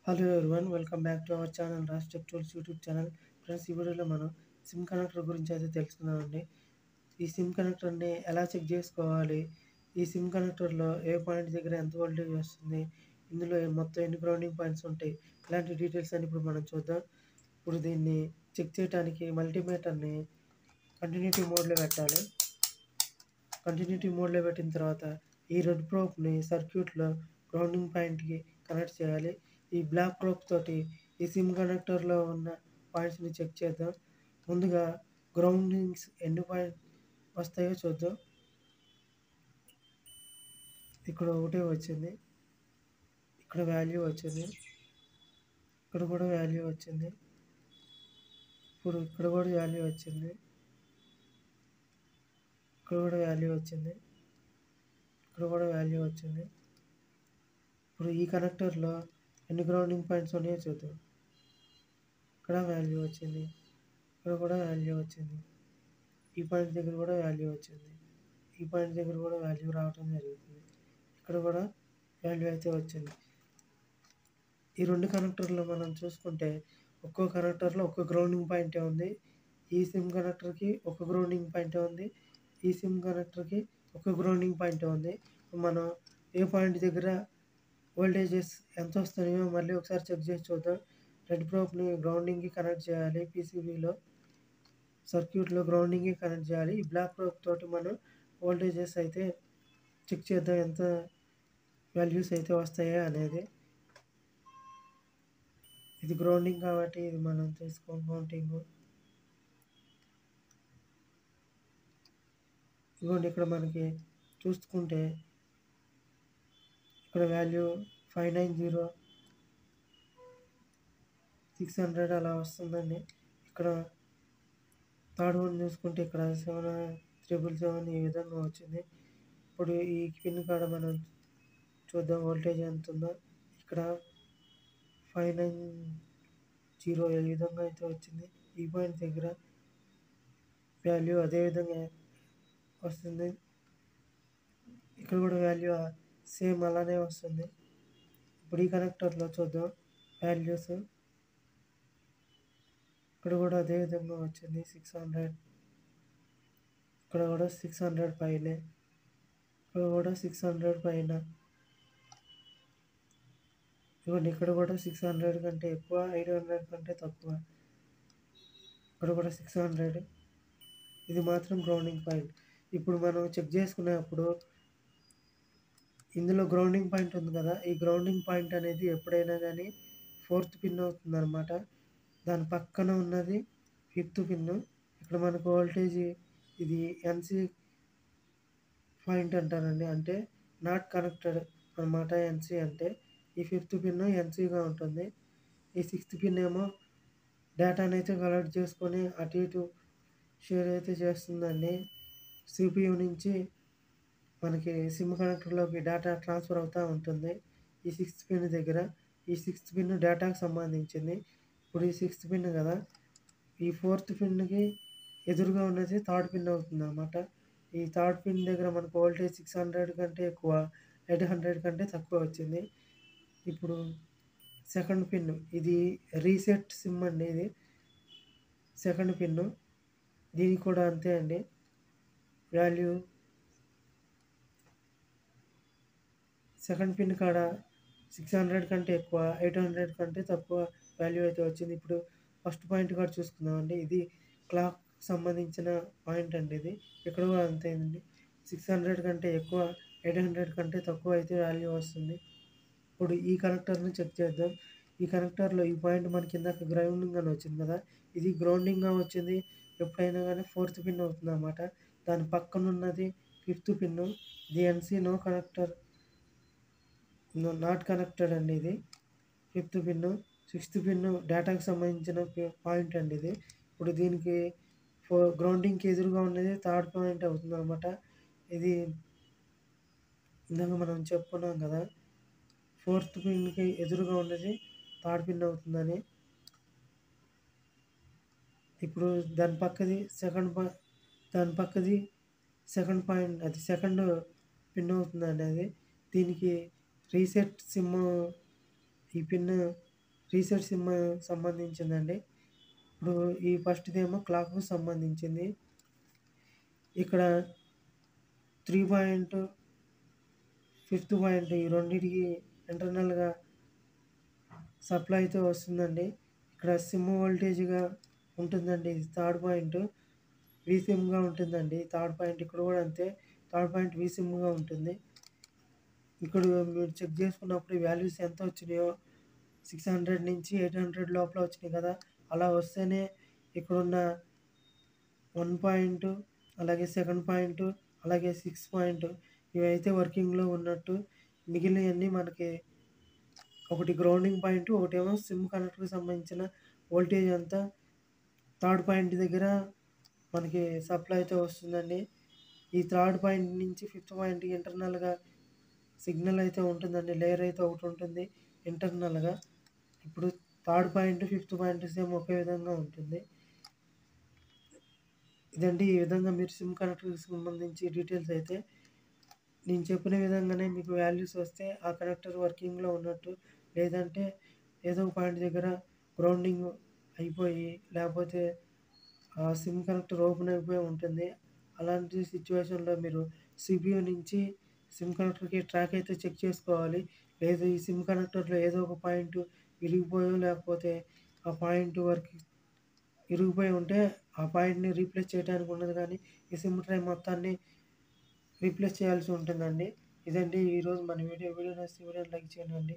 Hello everyone welcome back to our channel Raj tech tools YouTube channel. Friends, ఈ వీడియోలో మనం SIM connector గురించి అయితే తెలుసుకుందామండి. ఈ సిమ్ కనెక్టర్ని ఎలా చెక్ చేసుకోవాలి, ఈ సిమ్ కనెక్టర్లో ఏ పాయింట్ దగ్గర ఎంత వోల్టేజ్ వస్తుంది, ఇందులో మొత్తం ఎన్ని గ్రౌండింగ్ పాయింట్స్ ఉంటాయి, ఇలాంటి డీటెయిల్స్ అని ఇప్పుడు మనం చూద్దాం. ఇప్పుడు దీన్ని చెక్ చేయడానికి మల్టీమీటర్ని కంటిన్యూటీ మోడ్లో పెట్టాలి. కంటిన్యూటీ మోడ్లో పెట్టిన తర్వాత ఈ రెడ్ ప్రోబ్ని సర్క్యూట్లో గ్రౌండింగ్ పాయింట్కి కనెక్ట్ చేయాలి. ఈ బ్లాక్ ప్రోబ్ తోటి ఈ సిమ్ కనెక్టర్లో ఉన్న పాయింట్స్ని చెక్ చేద్దాం. ముందుగా గ్రౌండింగ్స్ ఎన్ని పాయింట్ వస్తాయో చూద్దాం. ఇక్కడ ఒకటే వచ్చింది, ఇక్కడ వాల్యూ వచ్చింది, ఇక్కడ కూడా వాల్యూ వచ్చింది, ఇప్పుడు ఇక్కడ కూడా వాల్యూ వచ్చింది, ఇక్కడ కూడా వాల్యూ వచ్చింది, ఇక్కడ కూడా వాల్యూ వచ్చింది. ఇప్పుడు ఈ కనెక్టర్లో ఎన్ని గ్రౌండింగ్ పాయింట్స్ ఉన్నాయో చూద్దాం. ఇక్కడ వాల్యూ వచ్చింది, ఇక్కడ కూడా వాల్యూ వచ్చింది, ఈ పాయింట్ దగ్గర కూడా వాల్యూ వచ్చింది, ఈ పాయింట్ దగ్గర కూడా వాల్యూ రావడం జరుగుతుంది, ఇక్కడ కూడా వాల్యూ అయితే వచ్చింది. ఈ రెండు కనెక్టర్లో మనం చూసుకుంటే ఒక్కో కనెక్టర్లో ఒక్కో గ్రౌండింగ్ పాయింటే ఉంది. ఈ సిమ్ కనెక్టర్కి ఒక గ్రౌండింగ్ పాయింటే ఉంది, ఈ సిమ్ కనెక్టర్కి ఒక గ్రౌండింగ్ పాయింటే ఉంది. మనం ఏ పాయింట్ దగ్గర వోల్టేజెస్ ఎంత వస్తున్నాయో మళ్ళీ ఒకసారి చెక్ చేసి చూద్దాం. రెడ్ ప్రోబ్ని గ్రౌండింగ్కి కనెక్ట్ చేయాలి, పీసీబీలో సర్క్యూట్లో గ్రౌండింగ్కి కనెక్ట్ చేయాలి. ఈ బ్లాక్ ప్రోబ్ తోటి మనం వోల్టేజెస్ అయితే చెక్ చేద్దాం, ఎంత వాల్యూస్ అయితే వస్తాయో అనేది. ఇది గ్రౌండింగ్ కాబట్టి ఇది మనం తీసుకోం కౌంటింగ్. ఇదిగోండి, ఇక్కడ మనకి చూసుకుంటే ఇక్కడ వాల్యూ 590 600 అలా వస్తుందండి. ఇక్కడ థర్డ్ వన్ చూసుకుంటే ఇక్కడ 777 ఈ విధంగా వచ్చింది. ఇప్పుడు ఈ పిన్ కాడ మనం చూద్దాం వోల్టేజ్ ఎంత ఉందో. ఇక్కడ 590 ఈ విధంగా అయితే వచ్చింది. ఈ పాయింట్ దగ్గర వాల్యూ అదే విధంగా వస్తుంది, ఇక్కడ కూడా వాల్యూ సేమ్ అలానే వస్తుంది. ఇప్పుడు ఈ కనెక్టర్లో చూద్దాం వాల్యూస్. ఇక్కడ కూడా అదే విధంగా వచ్చింది 600, ఇక్కడ కూడా 600 పైనే, ఇక్కడ కూడా 600 పైన, ఇవ్వండి ఇక్కడ కూడా 600 కంటే ఎక్కువ, 800 కంటే తక్కువ, ఇక్కడ కూడా 600. ఇది మాత్రం గ్రౌండింగ్ పాయింట్. ఇప్పుడు మనం చెక్ చేసుకునేప్పుడు ఇందులో గ్రౌండింగ్ పాయింట్ ఉంది కదా, ఈ గ్రౌండింగ్ పాయింట్ అనేది ఎప్పుడైనా కానీ 4th పిన్ అవుతుంది అనమాట. దాని పక్కన ఉన్నది 5th పిన్. ఇక్కడ మనకు వోల్టేజ్ ఇది ఎన్సి పాయింట్ అంటారండి, అంటే నాట్ కనెక్టెడ్ అనమాట. ఎన్సి అంటే ఈ 5th పిన్ ఎన్సిగా ఉంటుంది. ఈ 6th పిన్ ఏమో డేటాని అయితే కలెక్ట్ చేసుకొని అటు ఇటు షేర్ అయితే చేస్తుందండి. సిపియు నుంచి మనకి సిమ్ కనెక్టర్లోకి డేటా ట్రాన్స్ఫర్ అవుతూ ఉంటుంది. ఈ 6th పిన్ దగ్గర ఈ 6th పిన్ డేటాకు సంబంధించింది. ఇప్పుడు ఈ 6th పిన్ కదా, ఈ 4th పిన్కి ఎదురుగా ఉన్నది 3rd పిన్ అవుతుంది అన్నమాట. ఈ 3rd పిన్ దగ్గర మనకు వోల్టేజ్ 600 కంటే ఎక్కువ, 800 కంటే తక్కువ వచ్చింది. ఇప్పుడు 2nd పిన్, ఇది రీసెట్ సిమ్ అండి. ఇది 2nd పిన్, దీనికి కూడా అంతే అండి. వాల్యూ 2nd పిన్ కాడ 600 కంటే ఎక్కువ, 800 కంటే తక్కువ వాల్యూ అయితే వచ్చింది. ఇప్పుడు ఫస్ట్ పాయింట్ కూడా చూసుకుందామండి. ఇది క్లాక్ సంబంధించిన పాయింట్ అండి. ఇది ఇక్కడ కూడా అంతేనండి, 600 కంటే ఎక్కువ, 800 కంటే తక్కువ అయితే వాల్యూ వస్తుంది. ఇప్పుడు ఈ కనెక్టర్ని చెక్ చేద్దాం. ఈ కనెక్టర్లో ఈ పాయింట్ మనకి ఇందాక గ్రౌండింగ్ అని వచ్చింది కదా, ఇది గ్రౌండింగ్గా వచ్చింది. ఎప్పుడైనా కానీ 4th పిన్ అవుతుంది అన్నమాట. దాని పక్కన ఉన్నది 5th పిన్. ఇది ఎన్సి నో కనెక్టర్, నాట్ కనెక్టెడ్ అండి. ఇది 5th పిన్. 6th పిన్ డేటాకి సంబంధించిన పాయింట్ అండి ఇది. ఇప్పుడు దీనికి గ్రౌండింగ్కి ఎదురుగా ఉన్నది 3rd పాయింట్ అవుతుంది అనమాట. ఇది ఇందాక మనం చెప్పుకున్నాం కదా, 4th పిన్కి ఎదురుగా ఉన్నది 3rd పిన్ అవుతుందని. ఇప్పుడు దాని పక్కది సెకండ్ పాయింట్, అది 2nd పిన్ అవుతుందండి. అది దీనికి రీసెట్ సిమ్, ఈ పిన్ రీసెట్ సిమ్ సంబంధించిందండి. ఇప్పుడు ఈ ఫస్ట్‌దేమో క్లాక్‌కు సంబంధించింది. ఇక్కడ 3 పాయింట్, ఫిఫ్త్ పాయింట్ ఈ రెండిటికి ఇంటర్నల్‌గా సప్లై అయితే వస్తుందండి. ఇక్కడ సిమ్ వోల్టేజ్‌గా ఉంటుందండి. ఇది థర్డ్ పాయింట్. వీసిమ్‌గా ఉంటుందండి. థర్డ్ పాయింట్ ఇక్కడ కూడా అంతే. థర్డ్ పాయింట్ వీసిమ్‌గా ఉంటుంది. ఇక్కడ మీరు చెక్ చేసుకున్నప్పుడు ఈ వాల్యూస్ ఎంత వచ్చినాయో 600 నుంచి 800 లోపల వచ్చినాయి కదా! అలా వస్తేనే ఇక్కడున్న 1 పాయింట్, అలాగే సెకండ్ పాయింట్, అలాగే 6 పాయింట్ ఇవైతే వర్కింగ్‌లో ఉన్నట్టు. మిగిలినయన్నీ మనకి ఒకటి గ్రౌండింగ్ పాయింట్, ఒకటేమో సిమ్ కనెక్టర్‌కి సంబంధించిన వోల్టేజ్ అంతా థర్డ్ పాయింట్ దగ్గర మనకి సప్లై అయితే వస్తుందండి. ఈ థర్డ్ పాయింట్ నుంచి ఫిఫ్త్ పాయింట్‌కి ఇంటర్నల్‌గా సిగ్నల్ అయితే ఉంటుందండి. లేయర్ అయితే ఒకటుంటుంది ఇంటర్నల్‌గా. ఇప్పుడు third point, fifth point same ఒకే విధంగా ఉంటుంది. ఇదండి ఈ విధంగా మీరు సిమ్ కనెక్టర్‌కి సంబంధించి డీటెయిల్స్ అయితే నేను చెప్పిన విధంగానే మీకు వాల్యూస్ వస్తే ఆ కనెక్టర్ వర్కింగ్‌లో ఉన్నట్టు. లేదంటే ఏదో ఒక పాయింట్ దగ్గర గ్రౌండింగ్ అయిపోయి, లేకపోతే ఆ సిమ్ కనెక్టర్ ఓపెన్ అయిపోయి ఉంటుంది. అలాంటి సిట్యుయేషన్‌లో మీరు సీపీయూ నుంచి సిమ్ కనెక్టర్‌కి ట్రాక్ అయితే చెక్ చేసుకోవాలి. లేదు ఈ సిమ్ కనెక్టర్‌లో ఏదో ఒక పాయింట్ విరిగిపోయో, లేకపోతే ఆ పాయింట్ వరకు ఇరిగిపోయి ఉంటే ఆ పాయింట్‌ని రీప్లేస్ చేయడానికి ఉండదు కానీ, ఈ సిమ్ ట్రై మొత్తాన్ని రీప్లేస్ చేయాల్సి ఉంటుందండి. ఇదండి ఈరోజు మన వీడియో. వీడియో నచ్చితే వీడియోని లైక్ చేయండి.